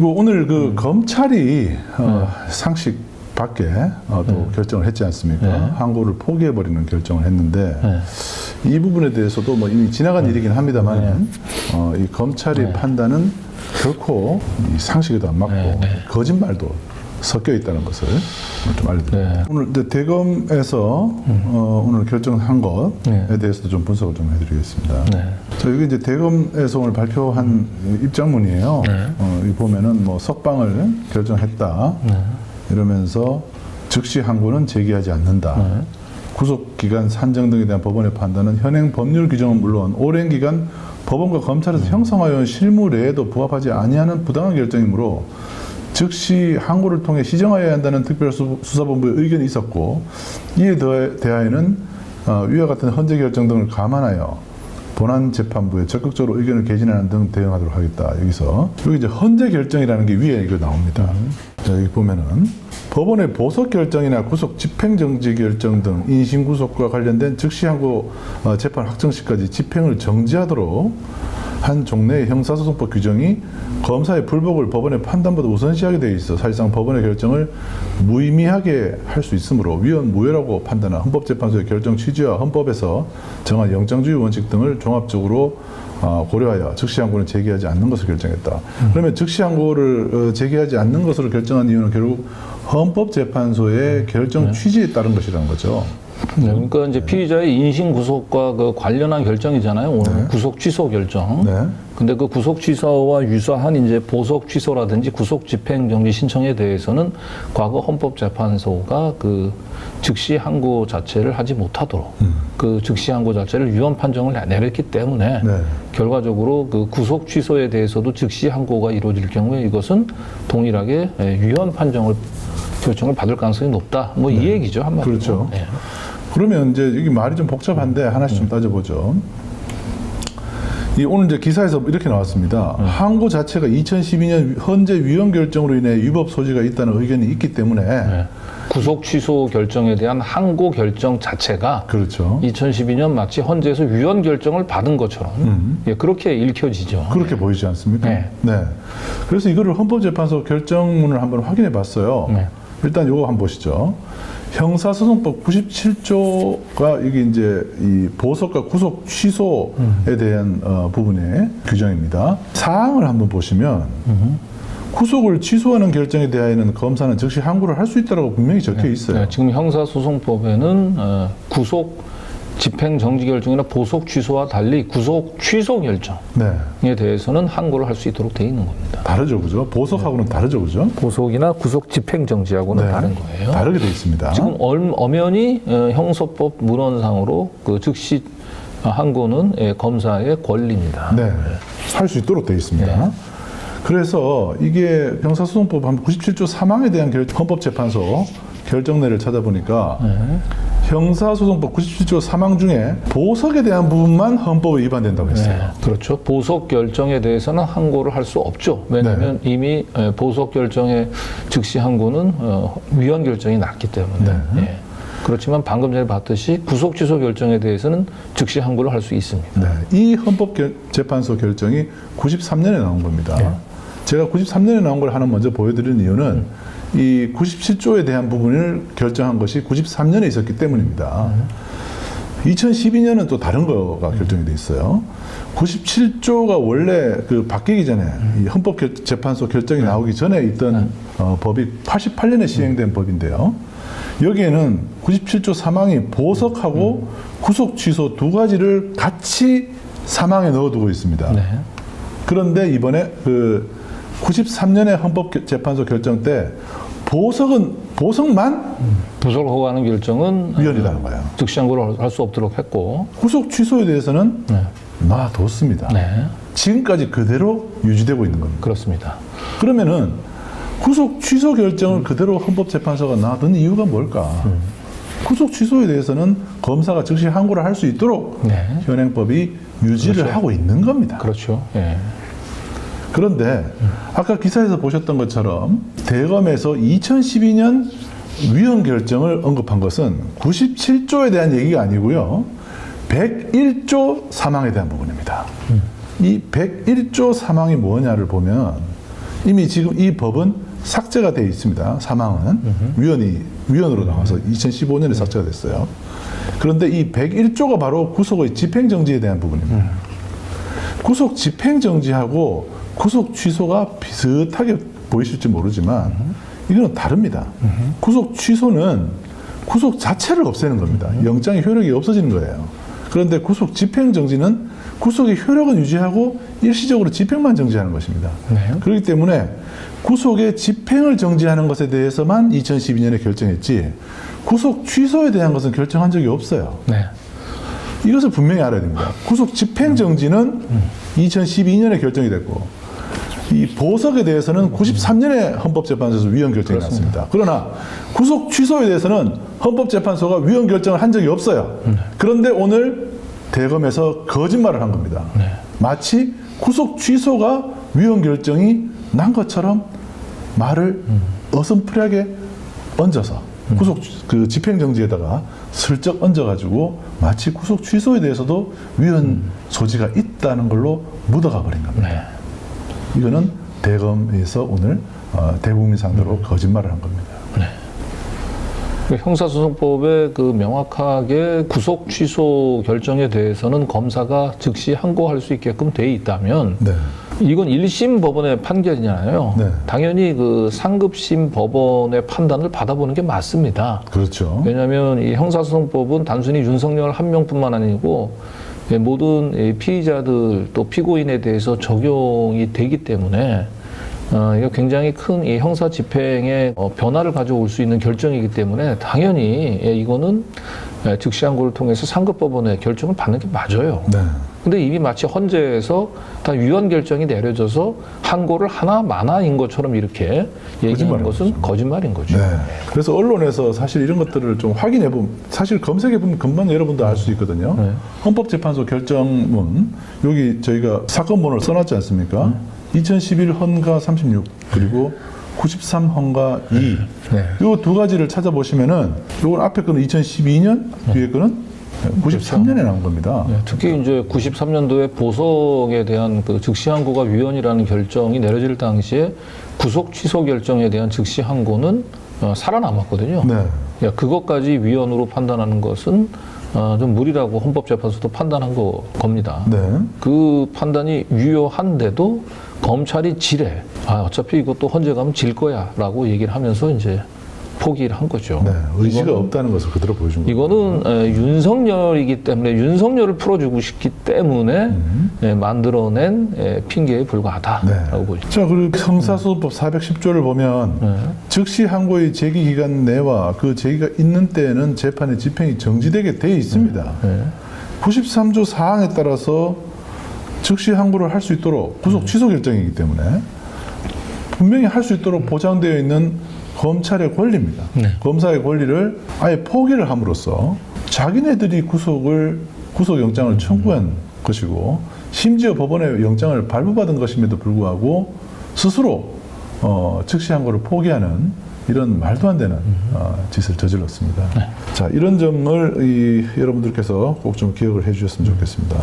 그리고 오늘 그 검찰이 상식 밖에 또 결정을 했지 않습니까? 항고를 포기해버리는 결정을 했는데 이 부분에 대해서도 뭐 이미 지나간 일이긴 합니다만 이 검찰의 판단은 결코 이 상식에도 안 맞고 거짓말도 섞여 있다는 것을 좀 알려드립니다. 오늘 이제 대검에서 오늘 결정한 것에 대해서도 좀 분석을 좀 해드리겠습니다. 자, 여기 이제 대검에서 오늘 발표한 입장문이에요. 이 보면은 뭐 석방을 결정했다 이러면서 즉시 항고는 제기하지 않는다. 구속기간 산정 등에 대한 법원의 판단은 현행 법률 규정은 물론 오랜 기간 법원과 검찰에서 형성하여온 실무례에도 부합하지 아니하는 부당한 결정이므로 즉시 항고를 통해 시정하여야 한다는 특별수사본부의 의견이 있었고 이에 대하여는 위와 같은 헌재 결정 등을 감안하여 본안재판부에 적극적으로 의견을 개진하는 등 대응하도록 하겠다. 여기 이제 헌재 결정이라는 게 위에 이거 나옵니다. 자, 여기 보면은 법원의 보석 결정이나 구속 집행정지 결정 등 인신구속과 관련된 즉시 항고 재판 확정 시까지 집행을 정지하도록 한 종래의 형사소송법 규정이 검사의 불복을 법원의 판단보다 우선시하게 되어 있어 사실상 법원의 결정을 무의미하게 할 수 있으므로 위헌 무효라고 판단한 헌법재판소의 결정 취지와 헌법에서 정한 영장주의 원칙 등을 종합적으로 고려하여 즉시 항고는 제기하지 않는 것을 결정했다. 그러면 즉시 항고를 제기하지 않는 것으로 결정한 이유는 결국 헌법재판소의 결정 취지에 따른 것이라는 거죠. 그러니까 이제 피의자의 인신 구속과 그 관련한 결정이잖아요. 오늘 구속 취소 결정. 근데 그 구속 취소와 유사한 이제 보석 취소라든지 구속 집행 정지 신청에 대해서는 과거 헌법재판소가 그 즉시 항고 자체를 하지 못하도록 그 즉시 항고 자체를 위헌 판정을 내렸기 때문에 결과적으로 그 구속 취소에 대해서도 즉시 항고가 이루어질 경우에 이것은 동일하게 위헌 결정을 받을 가능성이 높다. 뭐 이 얘기죠, 한마디로. 그렇죠. 그러면 이제 여기 말이 좀 복잡한데 하나씩 좀 따져보죠. 오늘 이제 기사에서 이렇게 나왔습니다. 항고 자체가 2012년 헌재 위헌 결정으로 인해 위법 소지가 있다는 의견이 있기 때문에 구속 취소 결정에 대한 항고 결정 자체가 그렇죠. 2012년 마치 헌재에서 위헌 결정을 받은 것처럼 그렇게 읽혀지죠. 그렇게 보이지 않습니까? 네. 그래서 이거를 헌법재판소 결정문을 한번 확인해 봤어요. 일단 요거 한번 보시죠. 형사소송법 97조가 이게 이제 이 보석과 구속 취소에 대한 부분의 규정입니다. 사항을 한번 보시면 구속을 취소하는 결정에 대하여는 검사는 즉시 항고를 할 수 있다고 분명히 적혀 있어요. 지금 형사소송법에는 구속 집행 정지 결정이나 보석 취소와 달리 구속 취소 결정에 대해서는 항고를 할 수 있도록 돼 있는 겁니다. 다르죠, 그죠? 보석하고는 다르죠, 그죠? 보석이나 구속 집행 정지하고는 다른 거예요. 다르게 돼 있습니다. 지금 엄연히 형소법 문헌상으로 그 즉시 항고는 검사의 권리입니다. 할 수 있도록 돼 있습니다. 그래서 이게 형사소송법 97조 3항에 대한 헌법재판소 결정례를 찾아보니까 형사소송법 97조 3항 중에 보석에 대한 부분만 헌법에 위반된다고 했어요. 그렇죠. 보석 결정에 대해서는 항고를 할 수 없죠. 왜냐하면 이미 보석 결정의 즉시 항고는 위헌 결정이 났기 때문에. 그렇지만 방금 전에 봤듯이 구속 취소 결정에 대해서는 즉시 항고를 할 수 있습니다. 이 헌법재판소 결정이 93년에 나온 겁니다. 제가 93년에 나온 걸 하나 먼저 보여드리는 이유는 이 97조에 대한 부분을 결정한 것이 93년에 있었기 때문입니다. 2012년은 또 다른 거가 결정이 돼 있어요. 97조가 원래 그 바뀌기 전에 이 헌법재판소 결정이 나오기 전에 있던 법이 88년에 시행된 법인데요. 여기에는 97조 3항이 보석하고 구속 취소 두 가지를 같이 3항에 넣어두고 있습니다. 그런데 이번에 그 93년에 헌법재판소 결정 때 보석만 부석을 허가하는 결정은 위헌이라는 거예요. 즉시 항고를 할 수 없도록 했고 구속 취소에 대해서는 놔뒀습니다. 지금까지 그대로 유지되고 있는 겁니다. 그렇습니다. 그러면은 구속 취소 결정을 그대로 헌법재판소가 놔둔 이유가 뭘까? 구속 취소에 대해서는 검사가 즉시 항고를 할 수 있도록 현행법이 유지를 하고 있는 겁니다. 그렇죠. 그런데 아까 기사에서 보셨던 것처럼 대검에서 2012년 위헌 결정을 언급한 것은 97조에 대한 얘기가 아니고요. 101조 3항에 대한 부분입니다. 이 101조 3항이 뭐냐를 보면 이미 지금 이 법은 삭제가 되어 있습니다. 사망은 위헌으로 나와서 2015년에 삭제가 됐어요. 그런데 이 101조가 바로 구속의 집행정지에 대한 부분입니다. 구속 집행정지하고 구속 취소가 비슷하게 보이실지 모르지만 이거는 다릅니다. 구속 취소는 구속 자체를 없애는 겁니다. 영장의 효력이 없어지는 거예요. 그런데 구속 집행정지는 구속의 효력은 유지하고 일시적으로 집행만 정지하는 것입니다. 네. 그렇기 때문에 구속의 집행을 정지하는 것에 대해서만 2012년에 결정했지 구속 취소에 대한 것은 결정한 적이 없어요. 네. 이것을 분명히 알아야 됩니다. 구속 집행정지는 2012년에 결정이 됐고 이 보석에 대해서는 93년에 헌법재판소에서 위헌 결정이 났습니다. 그러나 구속 취소에 대해서는 헌법재판소가 위헌 결정을 한 적이 없어요. 그런데 오늘 대검에서 거짓말을 한 겁니다. 네. 마치 구속 취소가 위헌 결정이 난 것처럼 말을 어슴푸레하게 얹어서 구속 그 집행정지에다가 슬쩍 얹어가지고 마치 구속 취소에 대해서도 위헌 소지가 있다는 걸로 묻어가 버린 겁니다. 네. 이거는 대검에서 오늘 대국민 상대로 거짓말을 한 겁니다. 네. 형사소송법에 그 명확하게 구속 취소 결정에 대해서는 검사가 즉시 항고할 수 있게끔 돼 있다면 네. 이건 1심 법원의 판결이잖아요. 네. 당연히 그 상급심 법원의 판단을 받아보는 게 맞습니다. 그렇죠. 왜냐하면 이 형사소송법은 단순히 윤석열 한 명뿐만 아니고 모든 피의자들 또 피고인에 대해서 적용이 되기 때문에 이거 굉장히 큰 이 형사 집행에 변화를 가져올 수 있는 결정이기 때문에 당연히 이거는 즉시 항고를 통해서 상급법원의 결정을 받는 게 맞아요. 네. 근데 이미 마치 헌재에서 다 위헌 결정이 내려져서 항고를 하나 마나인 것처럼 이렇게 얘기하는 것은 거짓말인 거죠. 네. 그래서 언론에서 사실 이런 것들을 좀 확인해 보면 사실 검색해 보면 금방 여러분도 알 수 있거든요. 네. 헌법재판소 결정문 여기 저희가 사건 번호를 써놨지 않습니까? 2011 헌가 36 그리고 93 헌가 2. 네. 요 두 가지를 찾아보시면은 요건 앞에 거는 2012년, 뒤에 거는 93년에 나온 겁니다. 네, 특히 이제 93년도에 보석에 대한 그 즉시 항고가 위헌이라는 결정이 내려질 당시에 구속 취소 결정에 대한 즉시 항고는 살아남았거든요. 네. 그것까지 위헌으로 판단하는 것은 좀 무리라고 헌법재판소도 판단한 겁니다. 네. 그 판단이 유효한데도 검찰이 지레 어차피 이것도 헌재 가면 질 거야라고 얘기를 하면서 이제 포기를 한 거죠. 네. 의지가 없다는 것을 그대로 보여준 거죠. 이거는 윤석열이기 때문에 윤석열을 풀어주고 싶기 때문에 만들어낸 핑계에 불과하다라고 보죠. 자, 그리고 형사소송법 410조를 보면 즉시 항고의 제기 기간 내와 그 제기가 있는 때에는 재판의 집행이 정지되게 되어 있습니다. 93조 사항에 따라서 즉시 항고를 할 수 있도록 구속 취소 결정이기 때문에 분명히 할 수 있도록 보장되어 있는 검찰의 권리입니다. 검사의 권리를 아예 포기를 함으로써 자기네들이 구속영장을 청구한 것이고 심지어 법원의 영장을 발부받은 것임에도 불구하고 스스로 즉시 항고를 포기하는 이런 말도 안 되는 짓을 저질렀습니다. 자, 이런 점을 여러분들께서 꼭 좀 기억을 해 주셨으면 좋겠습니다.